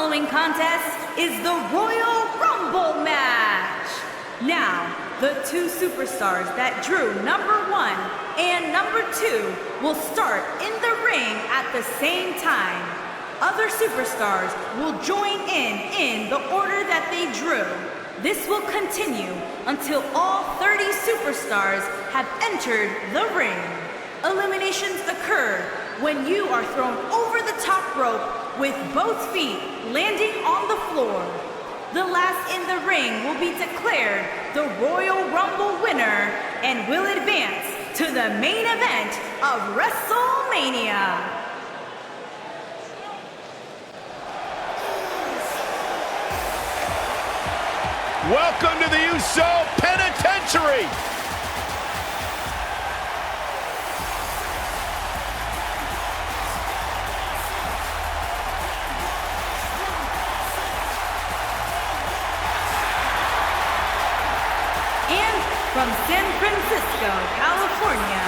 following contest is the Royal Rumble match. Now, the two superstars that drew number 1 and number 2 will start in the ring at the same time. Other superstars will join in the order that they drew. This will continue until all 30 superstars have entered the ring. Eliminations occur when you are thrown over the top rope with both feet landing on the floor. The last in the ring will be declared the Royal Rumble winner and will advance to the main event of WrestleMania. Welcome to the USO Penitentiary! And from San Francisco, California,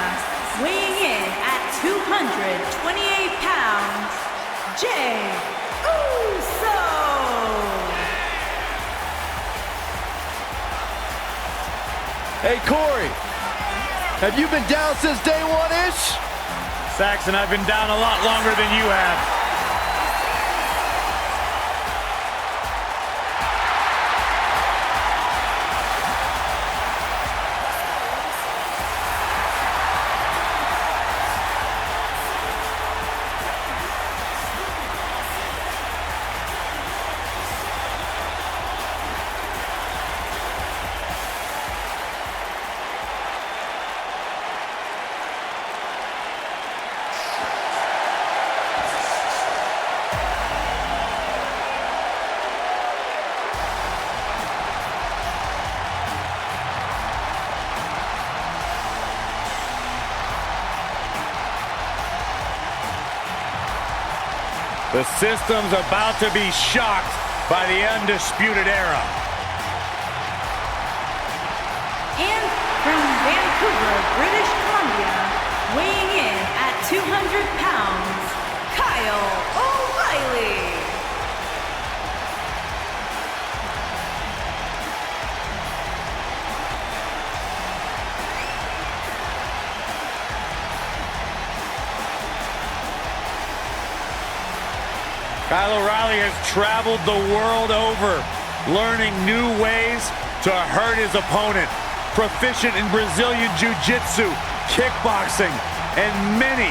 weighing in at 228 pounds, Jey Uso! Hey, Corey, have you been down since day one-ish? Saxon, I've been down a lot longer than you have. The system's about to be shocked by the Undisputed Era. And from Vancouver, British Columbia, weighing in at 200 pounds, Kyle O'Reilly. Kyle O'Reilly has traveled the world over, learning new ways to hurt his opponent. Proficient in Brazilian Jiu-Jitsu, kickboxing, and many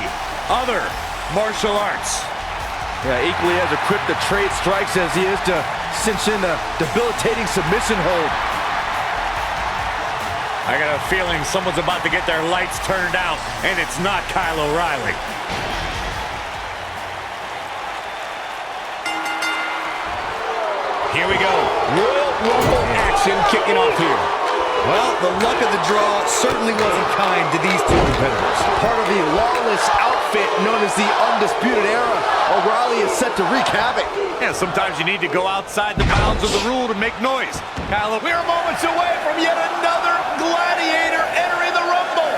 other martial arts. Yeah, equally as equipped to trade strikes as he is to cinch in a debilitating submission hold. I got a feeling someone's about to get their lights turned out, and it's not Kyle O'Reilly. Here we go. Royal Rumble action kicking off here. Well, the luck of the draw certainly wasn't kind to these two competitors. Part of the lawless outfit known as the Undisputed Era, O'Reilly is set to wreak havoc. Yeah, sometimes you need to go outside the bounds of the rule to make noise. Kyle, we're moments away from yet another gladiator entering the Rumble.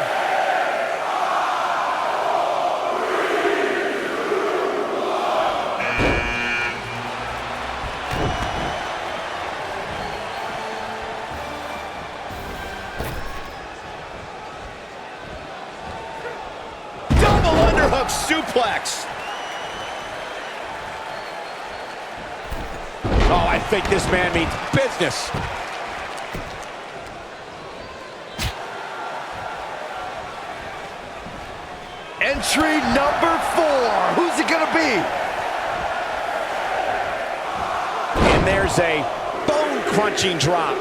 Underhook suplex. Oh, I think this man means business. Entry number 4. Who's it gonna be? And there's a bone-crunching drop.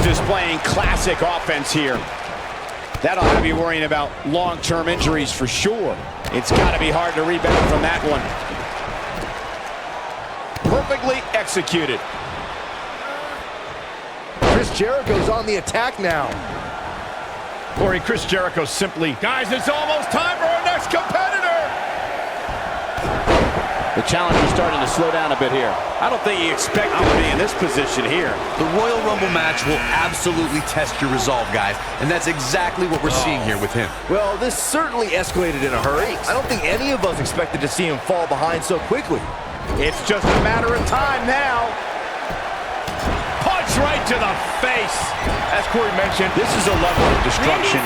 Displaying classic offense here. That'll have you worrying about long-term injuries for sure. It's got to be hard to rebound from that one. Perfectly executed. Chris Jericho's on the attack now. Corey, Chris Jericho simply... Guys, it's almost time for our next competitor! The challenger's starting to slow down a bit here. I don't think he expected to be in this position here. The Royal Rumble match will absolutely test your resolve, guys, and that's exactly what we're seeing here with him. Well, this certainly escalated in a hurry. I don't think any of us expected to see him fall behind so quickly. It's just a matter of time now. Punch right to the face. As Corey mentioned, this is a level of destruction.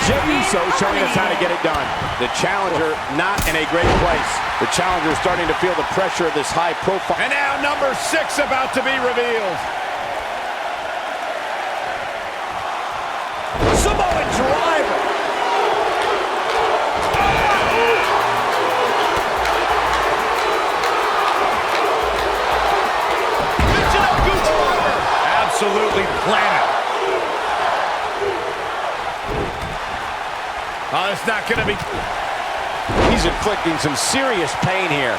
Jey Uso showing us how to get it done. The challenger not in a great place. The challenger is starting to feel the pressure of this high profile. And now number 6 about to be revealed. Samoan driver. Absolutely planet. Oh, it's not going to be... He's inflicting some serious pain here.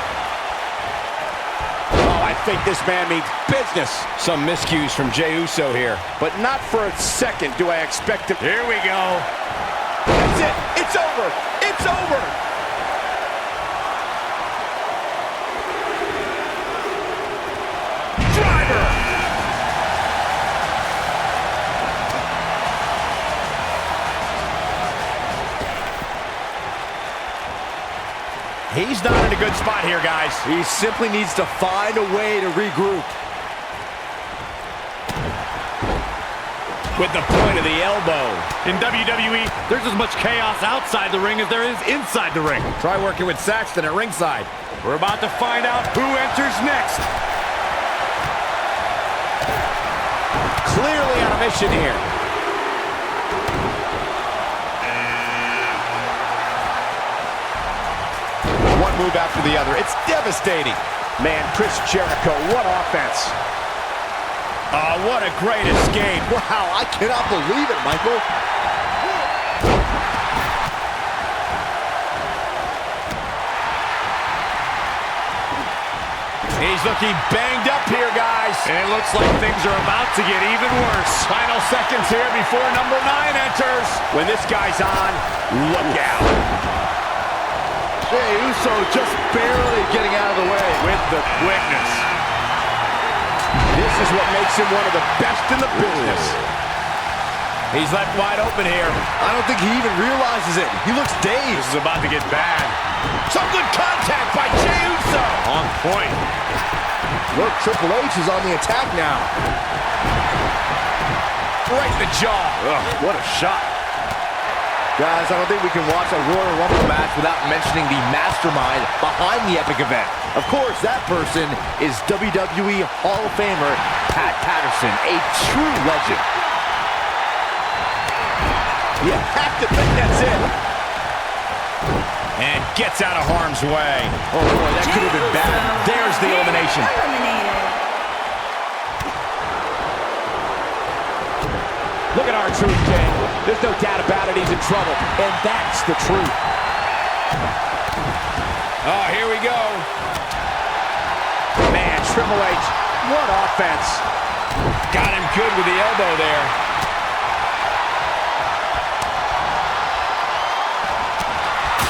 Oh, I think this man means business. Some miscues from Jey Uso here. But not for a second do I expect him... Here we go. That's it. It's over. It's over. He's not in a good spot here, guys. He simply needs to find a way to regroup. With the point of the elbow. In WWE, there's as much chaos outside the ring as there is inside the ring. Try working with Saxton at ringside. We're about to find out who enters next. Clearly on a mission here. One move after the other. It's devastating. Man, Chris Jericho, what offense. Oh, what a great escape. Wow, I cannot believe it, Michael. He's looking banged up here, guys. And it looks like things are about to get even worse. Final seconds here before number 9 enters. When this guy's on, look out. Jey Uso just barely getting out of the way. With the quickness. This is what makes him one of the best in the business. He's left wide open here. I don't think he even realizes it. He looks dazed. This is about to get bad. Some good contact by Jey Uso. On point. Look, Triple H is on the attack now. Right in the jaw. Ugh, what a shot. Guys, I don't think we can watch a Royal Rumble match without mentioning the mastermind behind the epic event. Of course, that person is WWE Hall of Famer Pat Patterson, a true legend. You have to think that's it. And gets out of harm's way. Oh boy, that could have been bad. There's the elimination. Look at R-Truth, King. There's no doubt about it, he's in trouble. And that's the truth. Oh, here we go. Man, Triple H, what offense. Got him good with the elbow there.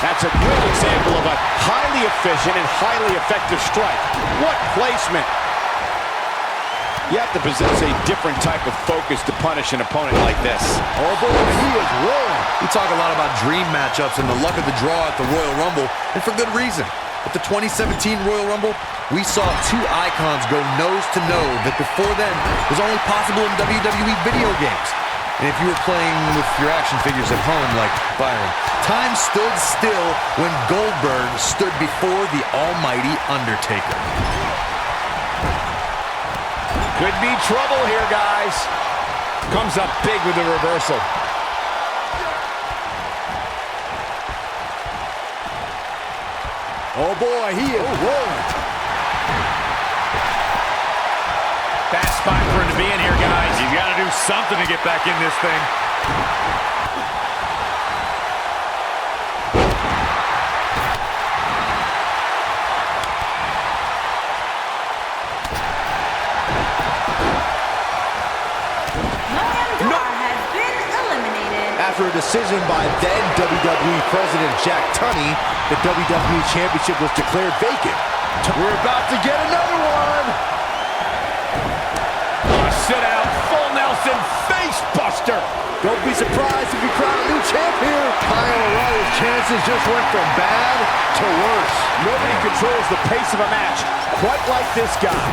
That's a great example of a highly efficient and highly effective strike. What placement. You have to possess a different type of focus to punish an opponent like this. Oh boy, he is rolling. We talk a lot about dream matchups and the luck of the draw at the Royal Rumble, and for good reason. At the 2017 Royal Rumble, we saw 2 icons go nose to nose that before then was only possible in WWE video games. And if you were playing with your action figures at home like Byron, time stood still when Goldberg stood before the almighty Undertaker. Could be trouble here, guys. Comes up big with the reversal. Oh boy, he is rolling. Bad spot for him to be in here, guys. He's got to do something to get back in this thing. After a decision by then WWE President Jack Tunney, the WWE Championship was declared vacant. We're about to get another one. Sit out, full Nelson, face buster. Don't be surprised if you crown a new champ here. Kyle O'Reilly's chances just went from bad to worse. Nobody controls the pace of a match quite like this guy.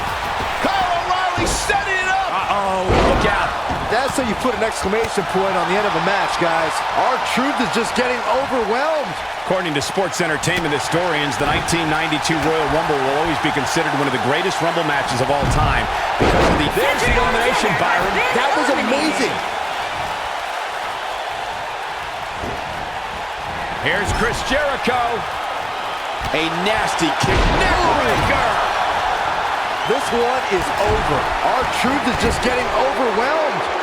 Kyle O'Reilly setting it up. Uh-oh, look out. That's how you put an exclamation point on the end of a match, guys. Our truth is just getting overwhelmed. According to sports entertainment historians, the 1992 Royal Rumble will always be considered one of the greatest Rumble matches of all time because of the... There's the elimination, Byron. That was amazing. Here's Chris Jericho. A nasty kick. Neckbreaker. This one is over. Our truth is just getting overwhelmed.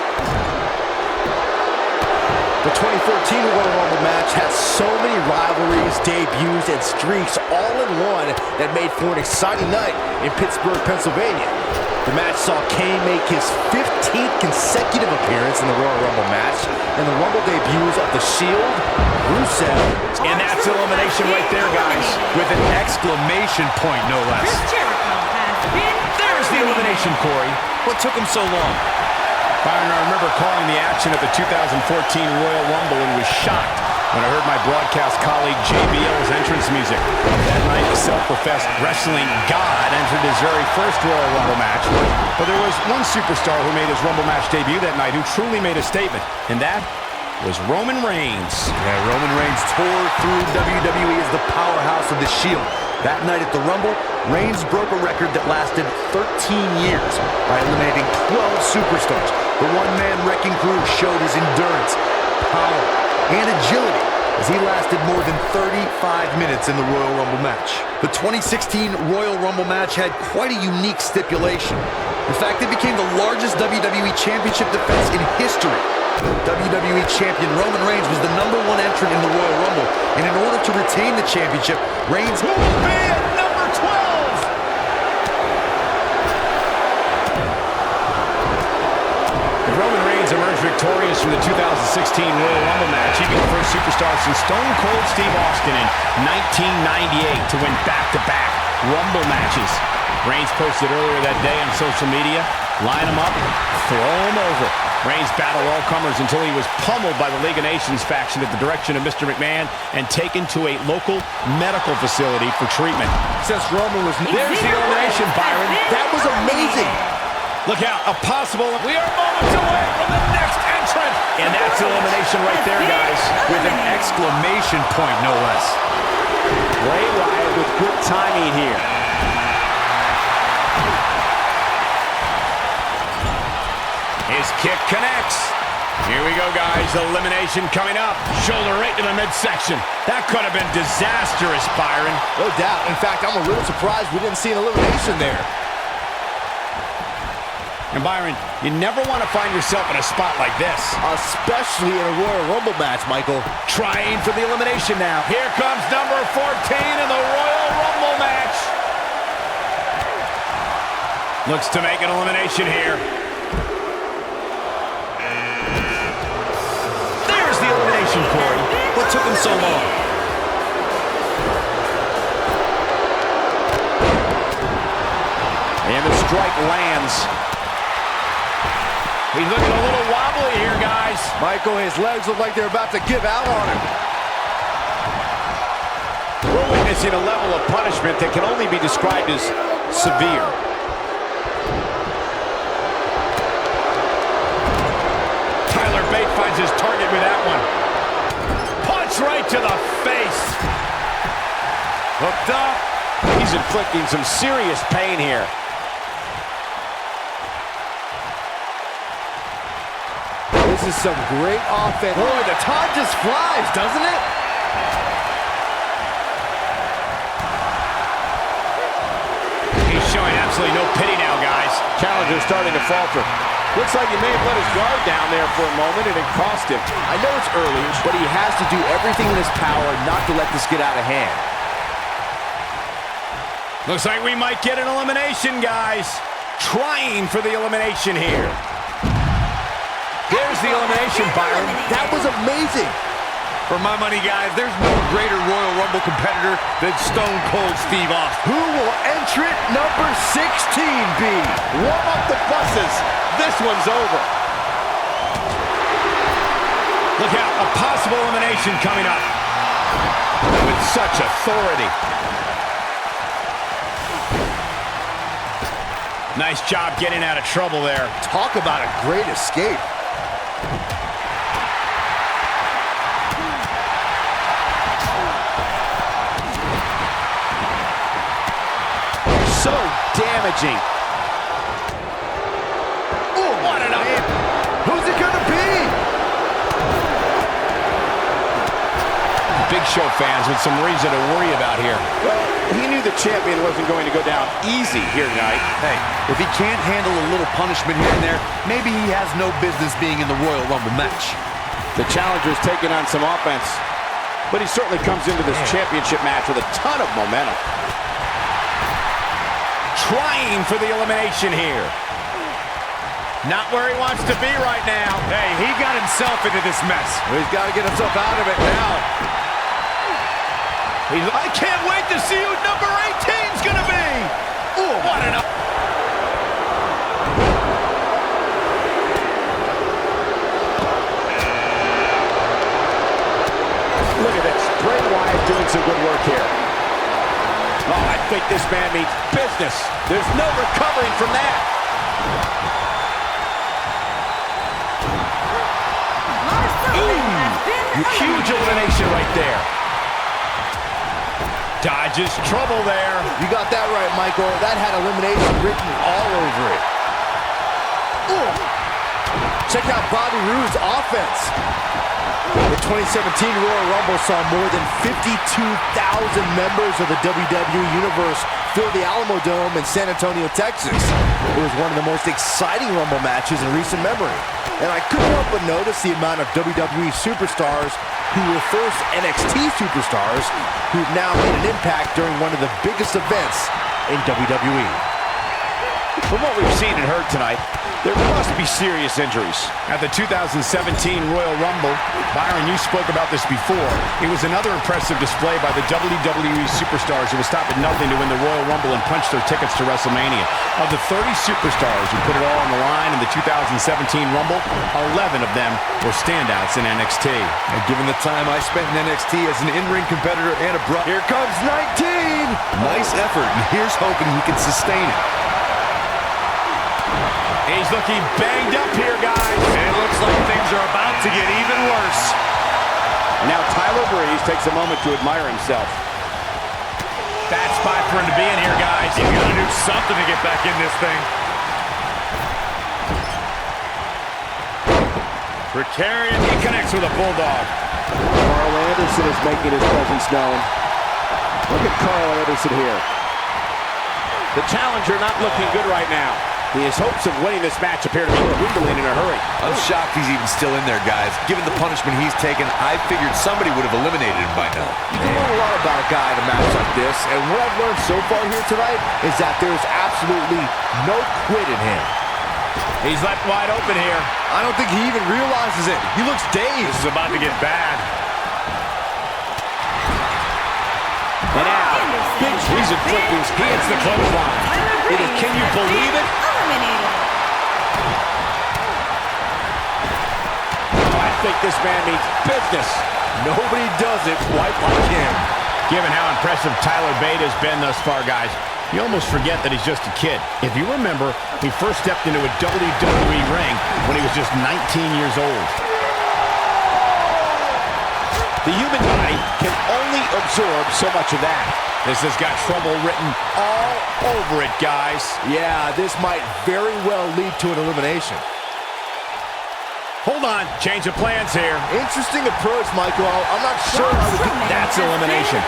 The 2014 Royal Rumble match has so many rivalries, debuts, and streaks all in one that made for an exciting night in Pittsburgh, Pennsylvania. The match saw Kane make his 15th consecutive appearance in the Royal Rumble match, and the Rumble debuts of The Shield, Rusev, and that's elimination right there, guys, with an exclamation point, no less. Chris Jericho has been There's the elimination, Corey. What took him so long? Byron, I remember calling the action at the 2014 Royal Rumble and was shocked when I heard my broadcast colleague JBL's entrance music. That night, the self-professed wrestling god entered his very first Royal Rumble match. But there was one superstar who made his Rumble match debut that night who truly made a statement, and that was Roman Reigns. Yeah, Roman Reigns tore through WWE as the powerhouse of the Shield. That night at the Rumble, Reigns broke a record that lasted 13 years by eliminating 12 superstars. The one-man wrecking crew showed his endurance, power, and agility as he lasted more than 35 minutes in the Royal Rumble match. The 2016 Royal Rumble match had quite a unique stipulation. In fact, it became the largest WWE Championship defense in history. WWE Champion Roman Reigns was the #1 entrant in the Royal Rumble, and in order to retain the championship, Reigns Who will be at number 12? If Roman Reigns emerged victorious from the 2016 Royal Rumble match, he'd be the first superstar since Stone Cold Steve Austin in 1998 to win back-to-back Rumble matches. Reigns posted earlier that day on social media, line him up, throw him over. Reigns battled all comers until he was pummeled by the League of Nations faction at the direction of Mr. McMahon and taken to a local medical facility for treatment. Since Roman was... There's the elimination, Byron. That was amazing. Look out, a possible... We are moments away from the next entrant. And that's elimination right there, guys, with an exclamation point, no less. Bray Wyatt with good timing here. His kick connects. Here we go, guys. Elimination coming up. Shoulder right to the midsection. That could have been disastrous, Byron. No doubt. In fact, I'm a little surprised we didn't see an elimination there. And Byron, you never want to find yourself in a spot like this. Especially in a Royal Rumble match, Michael. Trying for the elimination now. Here comes number 14 in the Royal Rumble match. Looks to make an elimination here. There's the elimination, Corey. What took him so long? And the strike lands. He's looking a little wobbly here, guys. Michael, his legs look like they're about to give out on him. We're witnessing a level of punishment that can only be described as severe. Tyler Bate finds his target with that one. Punch right to the face. Hooked up. He's inflicting some serious pain here. This is some great offense. Boy, the time just flies, doesn't it? He's showing absolutely no pity now, guys. Challenger's starting to falter. Looks like he may have let his guard down there for a moment, and it cost him. I know it's early, but he has to do everything in his power not to let this get out of hand. Looks like we might get an elimination, guys. Trying for the elimination here. There's the elimination, Byron. That was amazing. For my money, guys, there's no greater Royal Rumble competitor than Stone Cold Steve Austin. Who will entrant number 16 be? Warm up the buses. This one's over. Look out, a possible elimination coming up. With such authority. Nice job getting out of trouble there. Talk about a great escape. So damaging. Ooh, what an up. Who's it gonna be? Big Show fans with some reason to worry about here. Well, he knew the champion wasn't going to go down easy here tonight. Hey, if he can't handle a little punishment here and there, maybe he has no business being in the Royal Rumble match. The challenger's taking on some offense, but he certainly comes into this championship match with a ton of momentum. Trying for the elimination here. Not where he wants to be right now. Hey, he got himself into this mess. He's got to get himself out of it now. I can't wait to see who number 18's gonna be. Ooh, what an up. Look at this. Bray Wyatt doing some good work here. Oh, I think this man means business. There's no recovering from that. Huge elimination right there. Dodges trouble there. You got that right, Michael. That had elimination written all over it. Ooh. Check out Bobby Roode's offense. The 2017 Royal Rumble saw more than 52,000 members of the WWE Universe fill the Alamo Dome in San Antonio, Texas. It was one of the most exciting Rumble matches in recent memory. And I couldn't help but notice the amount of WWE superstars who were first NXT superstars who've now made an impact during one of the biggest events in WWE. From what we've seen and heard tonight, there must be serious injuries. At the 2017 Royal Rumble, Byron, you spoke about this before. It was another impressive display by the WWE superstars who was stopped at nothing to win the Royal Rumble and punch their tickets to WrestleMania. Of the 30 superstars who put it all on the line in the 2017 Rumble, 11 of them were standouts in NXT. And given the time I spent in NXT as an in-ring competitor and a bro... Here comes 19! Nice effort, and here's hoping he can sustain it. He's looking banged up here, guys. It looks like things are about to get even worse. Now Tyler Breeze takes a moment to admire himself. Bad spot for him to be in here, guys. He's got to do something to get back in this thing. Precarious. He connects with a bulldog. Carl Anderson is making his presence known. Look at Carl Anderson here. The challenger not looking good right now. His hopes of winning this match appear to be dwindling in a hurry. I'm shocked he's even still in there, guys. Given the punishment he's taken, I figured somebody would have eliminated him by now. You can learn a lot about a guy in a match like this, and what I've learned so far here tonight is that there's absolutely no quit in him. He's left wide open here. I don't think he even realizes it. He looks dazed. This is about to get bad. And now, big He's inflicting. He hits the clothesline. Can you believe it? I think this man means business. Nobody does it quite like him. Given how impressive Tyler Bate has been thus far, guys, you almost forget that he's just a kid. If you remember, he first stepped into a WWE ring when he was just 19 years old. The human body can only absorb so much of that. This has got trouble written all over it, guys. Yeah, this might very well lead to an elimination. Hold on, change of plans here. Interesting approach, Michael. I'm not sure I would do That's elimination.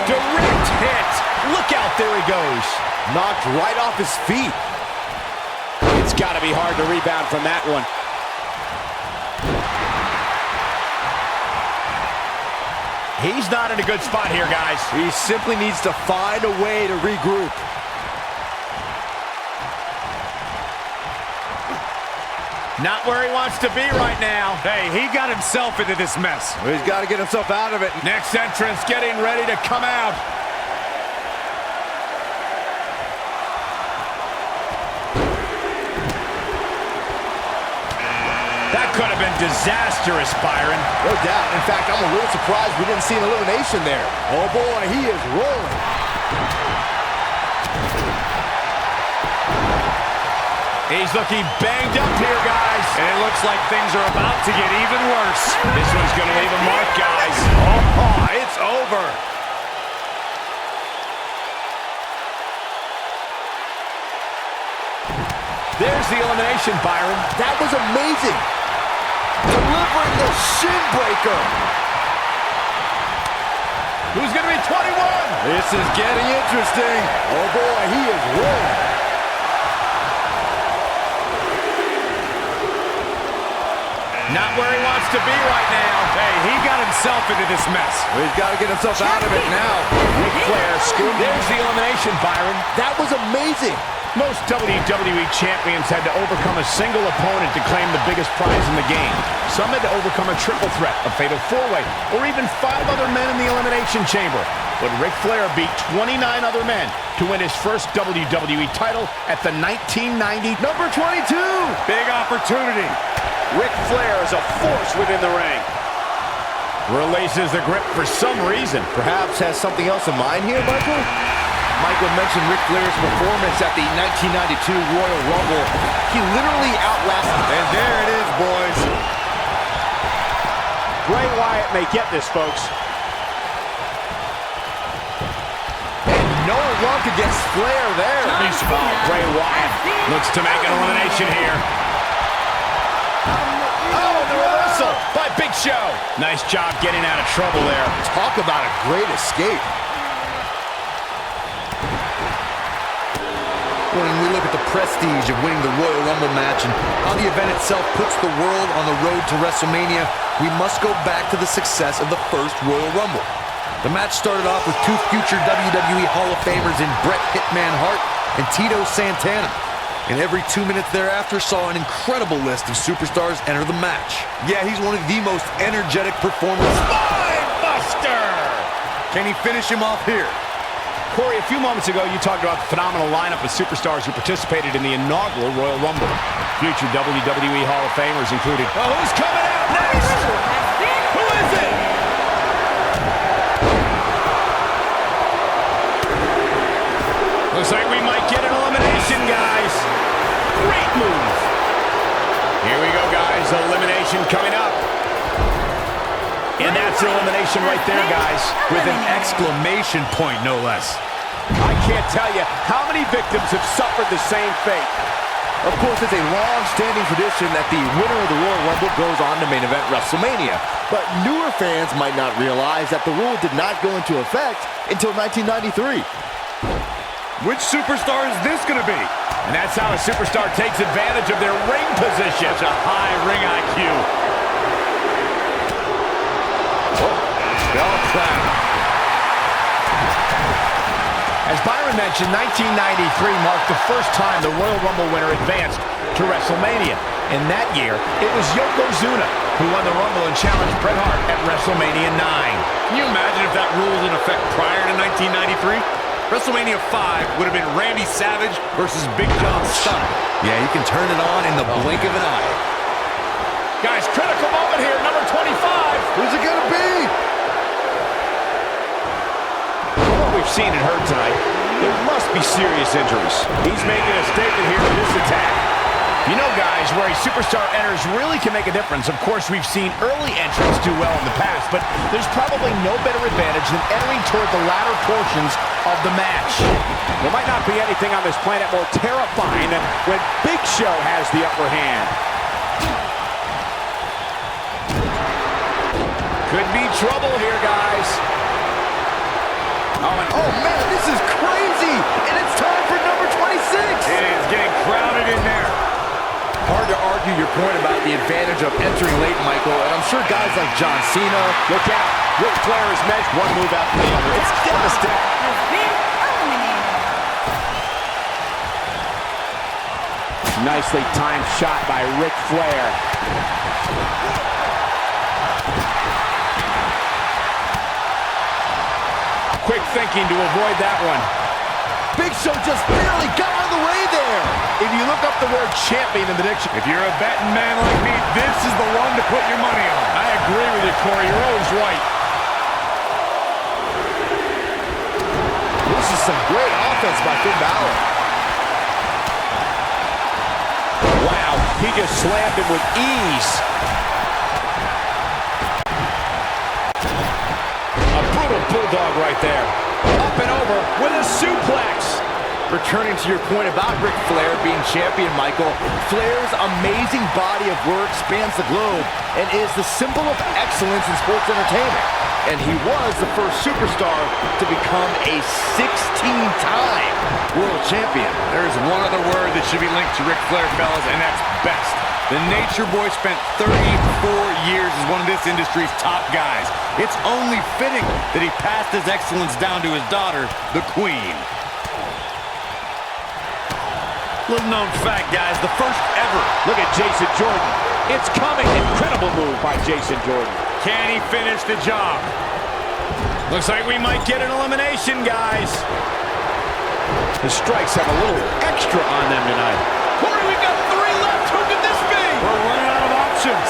Direct hit. Look out, there he goes. Knocked right off his feet. It's got to be hard to rebound from that one. He's not in a good spot here, guys. He simply needs to find a way to regroup. Not where he wants to be right now. Hey, he got himself into this mess. Well, he's got to get himself out of it. Next entrance getting ready to come out. That could have been disastrous, Byron. No doubt. In fact, I'm a little surprised we didn't see an elimination there. Oh boy, he is rolling. He's looking banged up here, guys. And it looks like things are about to get even worse. This one's going to leave a mark, guys. Oh, it's over. There's the elimination, Byron. That was amazing. Delivering the shin breaker. Who's going to be 21? This is getting interesting. Oh boy, he is rolling. Not where he wants to be right now. Hey, he got himself into this mess. Well, he's got to get himself out of it now. Ric Flair screwed. There's the elimination, Byron. That was amazing. Most WWE champions had to overcome a single opponent to claim the biggest prize in the game. Some had to overcome a triple threat, a fatal four-way, or even 5 other men in the elimination chamber. But Ric Flair beat 29 other men to win his first WWE title at the 1990 Number 22. Big opportunity. Ric Flair is a force within the ring. Releases the grip for some reason. Perhaps has something else in mind here, Michael? Michael mentioned Ric Flair's performance at the 1992 Royal Rumble. He literally outlasted. And there it is, boys. Bray Wyatt may get this, folks. And no luck against Flair there. Bray Wyatt looks to make an elimination here. Oh, the reversal by Big Show. Nice job getting out of trouble there. Talk about a great escape. When we look at the prestige of winning the Royal Rumble match and how the event itself puts the world on the road to WrestleMania, we must go back to the success of the first Royal Rumble. The match started off with 2 future WWE Hall of Famers in Bret Hitman Hart and Tito Santana. And every 2 minutes thereafter saw an incredible list of superstars enter the match. Yeah, he's one of the most energetic performers. Spine Buster! Can he finish him off here? Corey, a few moments ago, you talked about the phenomenal lineup of superstars who participated in the inaugural Royal Rumble. Future WWE Hall of Famers included. Oh, who's coming out next? Who is it? Looks like we might get an elimination, guys. Great move. Here we go, guys. Elimination coming up. And that's elimination right there, guys. With an exclamation point, no less. I can't tell you how many victims have suffered the same fate. Of course, it's a long-standing tradition that the winner of the Royal Rumble goes on to main event WrestleMania. But newer fans might not realize that the rule did not go into effect until 1993. Which superstar is this going to be? And that's how a superstar takes advantage of their ring position. Such a high ring IQ. Bell clap. As Byron mentioned, 1993 marked the first time the Royal Rumble winner advanced to WrestleMania. In that year, it was Yokozuna who won the Rumble and challenged Bret Hart at WrestleMania 9. Can you imagine if that rule was in effect prior to 1993? WrestleMania 5 would have been Randy Savage versus Big John Studd. Yeah, he can turn it on in the blink of an eye. Guys, critical moment here, number 25. Who's it gonna be? From what we've seen and heard tonight, there must be serious injuries. He's making a statement here with this attack. You know, guys, where a superstar enters really can make a difference. Of course, we've seen early entrants do well in the past, but there's probably no better advantage than entering toward the latter portions of the match. There might not be anything on this planet more terrifying than when Big Show has the upper hand. Could be trouble here, guys. Oh man, this is crazy! And it's time for number 26! It is getting crowded in there. Hard to argue your point about the advantage of entering late, Michael, and I'm sure guys like John Cena, Look out. Ric Flair is measured one move after the other. It's devastating. Has been eliminated. Nicely timed shot by Ric Flair. Quick thinking to avoid that one. Big Show just barely got out of the way there. If you look up the word champion in the dictionary, If you're a betting man like me, this is the one to put your money on. I agree with you, Corey. You're always right. This is some great offense by Finn Balor. Wow, he just slammed him with ease. A brutal bulldog right there. Up and over with a suplex. Returning to your point about Ric Flair being champion, Michael, Flair's amazing body of work spans the globe and is the symbol of excellence in sports entertainment. And he was the first superstar to become a 16-time world champion. There's one other word that should be linked to Ric Flair, fellas, and that's best. The Nature Boy spent 34 years as one of this industry's top guys. It's only fitting that he passed his excellence down to his daughter, the Queen. Little known fact, guys, the first ever. Look at Jason Jordan. It's coming. Incredible move by Jason Jordan. Can he finish the job? Looks like we might get an elimination, guys. The strikes have a little extra on them tonight. Corey, we've got 3 left. Who could this be? We're running out of options.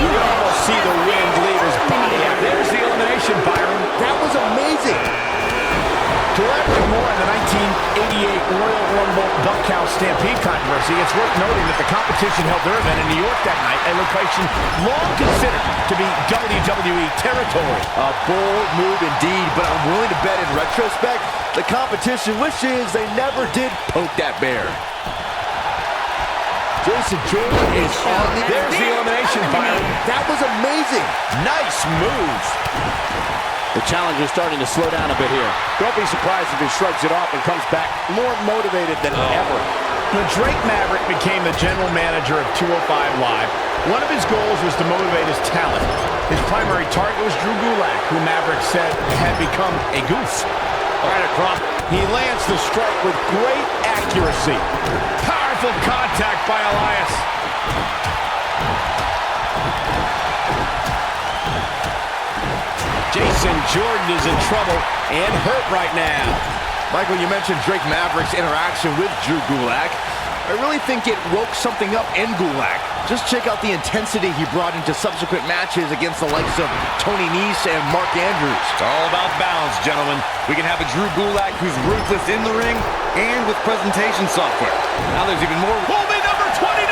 You can almost see the wind leave his body out. There's the elimination, Byron. That was amazing. To elaborate more on the 1988 Royal Rumble Belt Count Stampede controversy, it's worth noting that the competition held their event in New York that night, a location long considered to be WWE territory. A bold move indeed, but I'm willing to bet in retrospect, the competition wishes they never did poke that bear. Jason Jordan is on the... There's the elimination, Byron. That was amazing. Nice moves. The challenger's starting to slow down a bit here. Don't be surprised if he shrugs it off and comes back more motivated than ever. When Drake Maverick became the general manager of 205 Live, one of his goals was to motivate his talent. His primary target was Drew Gulak, who Maverick said had become a goose. Right across. He lands the strike with great accuracy. Powerful contact by Elias. Jason Jordan is in trouble and hurt right now. Michael, you mentioned Drake Maverick's interaction with Drew Gulak. I really think it woke something up in Gulak. Just check out the intensity he brought into subsequent matches against the likes of Tony Nese and Mark Andrews. It's all about balance, gentlemen. We can have a Drew Gulak who's ruthless in the ring and with presentation software. Now there's even more. Pull me number 29!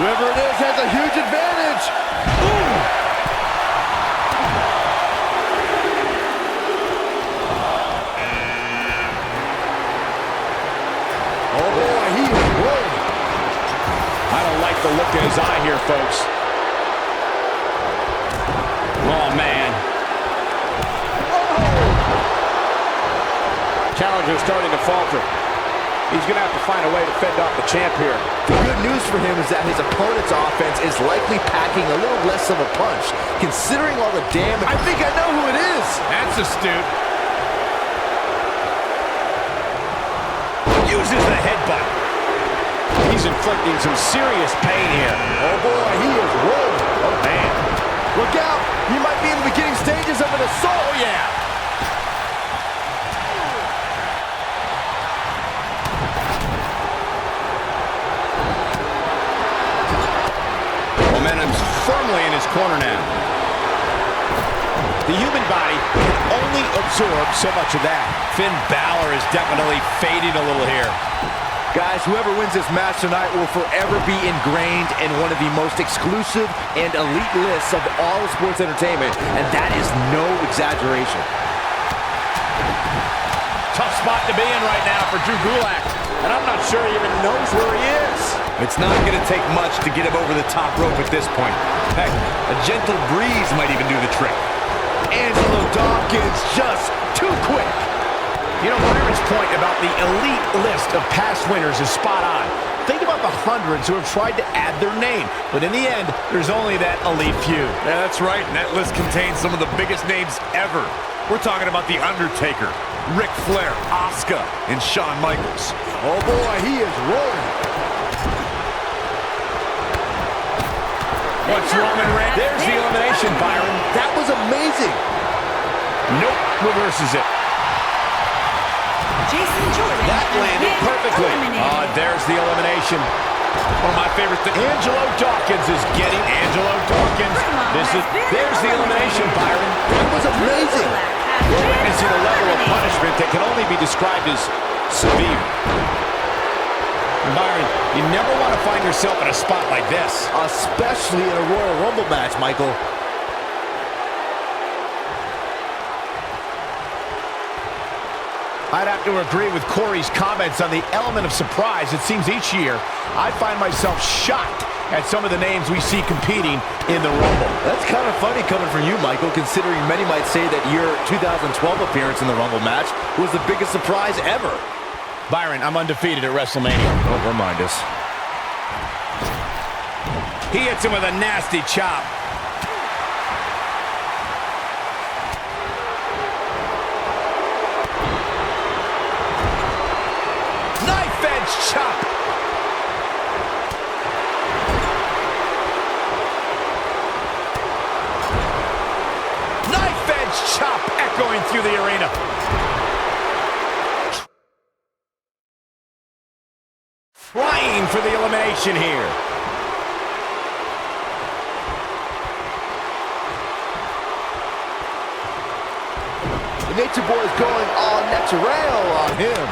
Whoever it is has a huge advantage. Ooh! Oh boy, he is rolling. I don't like the look in his eye here, folks. Oh, man. Challenger's starting to falter. He's going to have to find a way to fend off the champ here. The good news for him is that his opponent's offense is likely packing a little less of a punch, considering all the damage. I think I know who it is. That's astute. Uses the headbutt. He's inflicting some serious pain here. Oh boy, he is rolling. Oh man. Look out. He might be in the beginning stages of an assault. Oh yeah. Momentum's firmly in his corner now. The human body can only absorb so much of that. Finn Balor is definitely fading a little here. Guys, whoever wins this match tonight will forever be ingrained in one of the most exclusive and elite lists of all of sports entertainment, and that is no exaggeration. Tough spot to be in right now for Drew Gulak. And I'm not sure he even knows where he is. It's not going to take much to get him over the top rope at this point. Heck, a gentle breeze might even do the trick. Angelo Dawkins just too quick. You know, Byron's point about the elite list of past winners is spot on. Think about the hundreds who have tried to add their name. But in the end, there's only that elite few. Yeah, that's right, and that list contains some of the biggest names ever. We're talking about The Undertaker, Ric Flair, Asuka, and Shawn Michaels. Oh boy, he is rolling. What's Roman Reigns? There's the elimination, Byron. That was amazing. Nope, reverses it. Jason Jordan That has landed been perfectly. eliminated. There's the elimination. One of my favorite things. Angelo Dawkins is getting Angelo Dawkins. There's the elimination, Byron. That was amazing. We're witnessing a level of punishment that can only be described as severe. And Byron, you never want to find yourself in a spot like this. Especially in a Royal Rumble match, Michael. I'd have to agree with Corey's comments on the element of surprise. It seems each year I find myself shocked at some of the names we see competing in the Rumble. That's kind of funny coming from you, Michael, considering many might say that your 2012 appearance in the Rumble match was the biggest surprise ever. Byron, I'm undefeated at WrestleMania. Don't remind us. He hits him with a nasty chop. Knife edge chop. Knife edge chop echoing through the arena. Trying for the elimination here. The Nature Boy is going all natural on him.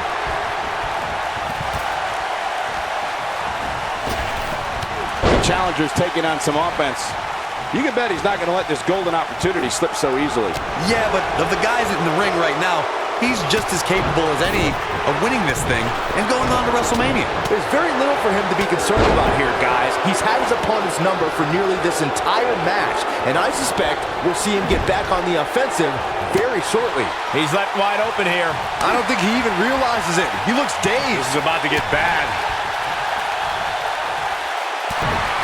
The challenger's taking on some offense. You can bet he's not going to let this golden opportunity slip so easily. Yeah, but of the guys in the ring right now, he's just as capable as any of winning this thing and going on to WrestleMania. There's very little for him to be concerned about here, guys. He's had his opponent's number for nearly this entire match, and I suspect we'll see him get back on the offensive very shortly. He's left wide open here. I don't think he even realizes it. He looks dazed. This is about to get bad.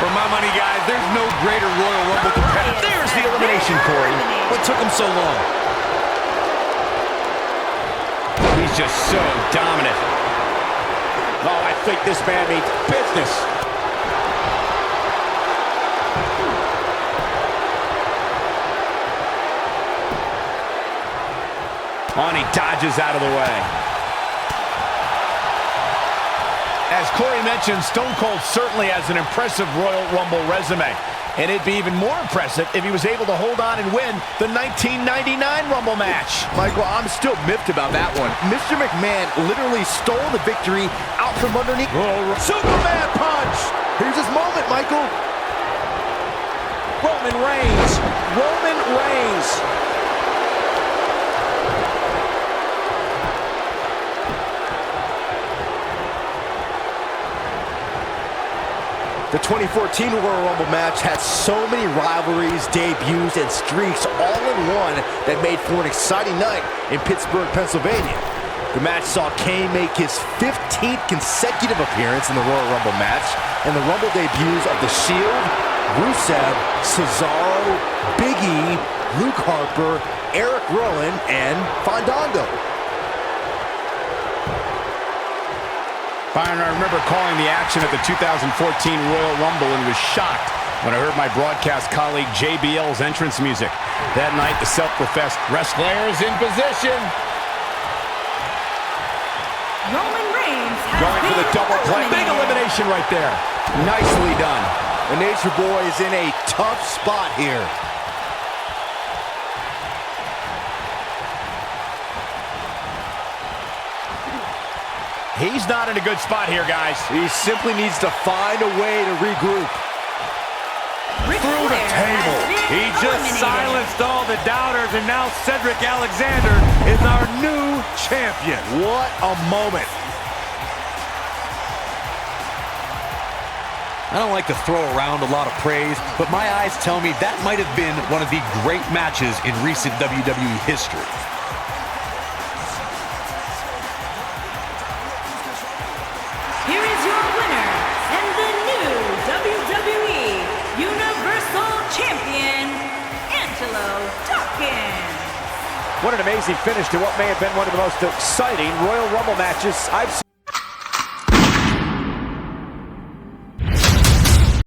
For my money, guys, there's no greater Royal Rumble competitor. There's the elimination, Corey. What took him so long? He's just so dominant. Oh, I think this man means business. Oh, and he dodges out of the way. As Corey mentioned, Stone Cold certainly has an impressive Royal Rumble resume. And it'd be even more impressive if he was able to hold on and win the 1999 Rumble match. Michael, I'm still miffed about that one. Mr. McMahon literally stole the victory out from underneath. Superman punch! Here's his moment, Michael. Roman Reigns. Roman Reigns. The 2014 Royal Rumble match had so many rivalries, debuts, and streaks all in one that made for an exciting night in Pittsburgh, Pennsylvania. The match saw Kane make his 15th consecutive appearance in the Royal Rumble match, and the Rumble debuts of The Shield, Rusev, Cesaro, Big E, Luke Harper, Eric Rowan, and Fandango. Byron, I remember calling the action at the 2014 Royal Rumble and was shocked when I heard my broadcast colleague JBL's entrance music. That night, the self-professed wrestler is in position. Roman Reigns has Going for the been double play. Big elimination right there. Nicely done. The Nature Boy is in a tough spot here. He's not in a good spot here, guys. He simply needs to find a way to regroup. Ric Through the Flair table. has been He just eliminated. silenced all the doubters, and now Cedric Alexander is our new champion. What a moment. I don't like to throw around a lot of praise, but my eyes tell me that might have been one of the great matches in recent WWE history. Here is your winner, What an amazing finish to what may have been one of the most exciting Royal Rumble matches I've seen.